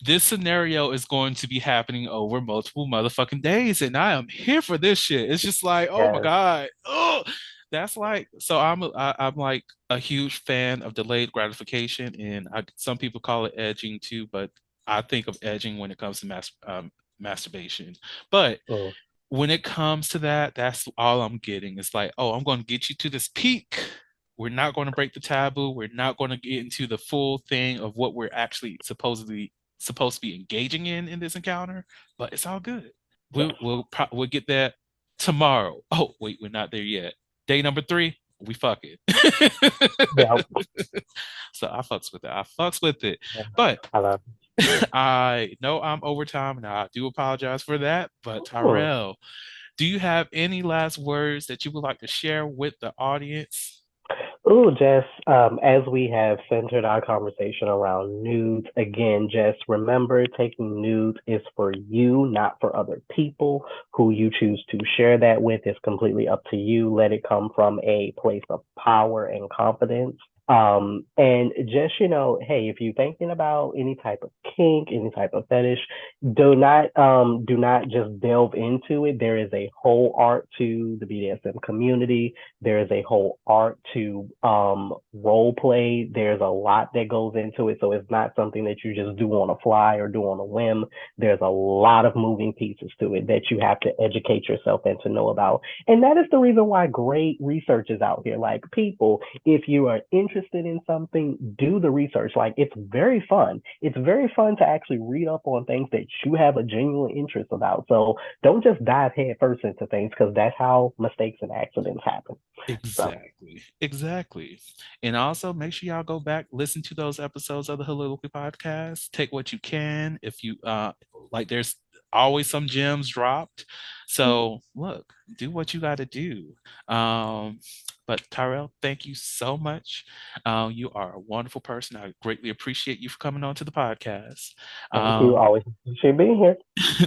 This scenario is going to be happening over multiple motherfucking days, and I am here for this shit. It's just like, oh my Yes. god, oh, that's like. So I'm like a huge fan of delayed gratification, and some people call it edging too, but I think of edging when it comes to masturbation. But Mm. when it comes to that, that's all I'm getting. It's like, oh, I'm going to get you to this peak. We're not going to break the taboo. We're not going to get into the full thing of what we're actually supposedly supposed to be engaging in this encounter, but it's all good. Yes. We'll get that tomorrow. Oh, wait, we're not there yet. Day number 3, we fucking. Yeah. So I fucks with it. I fucks with it. But I love I know I'm overtime and I do apologize for that. But it. Tyrell, do you have any last words that you would like to share with the audience? Oh, Jess, as we have centered our conversation around nudes, again, Jess, remember taking nudes is for you, not for other people. Who you choose to share that with is completely up to you. Let it come from a place of power and confidence. And just, hey, if you're thinking about any type of kink, any type of fetish, do not just delve into it. There is a whole art to the BDSM community. There is a whole art to role play. There's a lot that goes into it. So it's not something that you just do on a fly or do on a whim. There's a lot of moving pieces to it that you have to educate yourself and to know about. And that is the reason why great research is out here. Like people, if you are interested interested in something, do the research. Like, it's very fun. It's very fun to actually read up on things that you have a genuine interest about. So don't just dive head first into things, because that's how mistakes and accidents happen. So Exactly. And also make sure y'all go back, listen to those episodes of the Soliloquy podcast. Take what you can. If you like, there's always some gems dropped. So look, do what you got to do. But Tyrell, thank you so much. You are a wonderful person. I greatly appreciate you for coming on to the podcast. thank you. Always appreciate being here.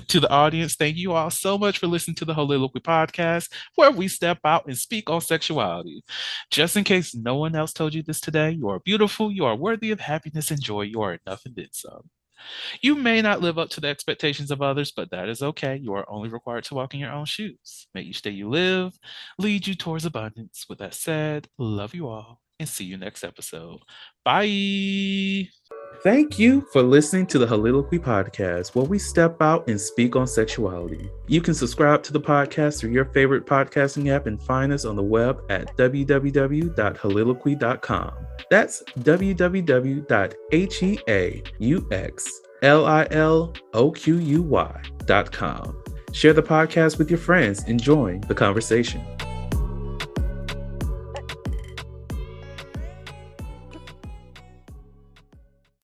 To the audience, thank you all so much for listening to the Soliloquy podcast, where we step out and speak on sexuality. Just in case no one else told you this today, you are beautiful, you are worthy of happiness and joy, you are enough and then some. You may not live up to the expectations of others, but that is okay. You are only required to walk in your own shoes. May each day you live lead you towards abundance. With that said, love you all and see you next episode. Bye. Thank you for listening to the Soliloquy podcast, where we step out and speak on sexuality. You can subscribe to the podcast through your favorite podcasting app and find us on the web at www.soliloquy.com. That's www.heauxliloquy.com. Share the podcast with your friends and join the conversation.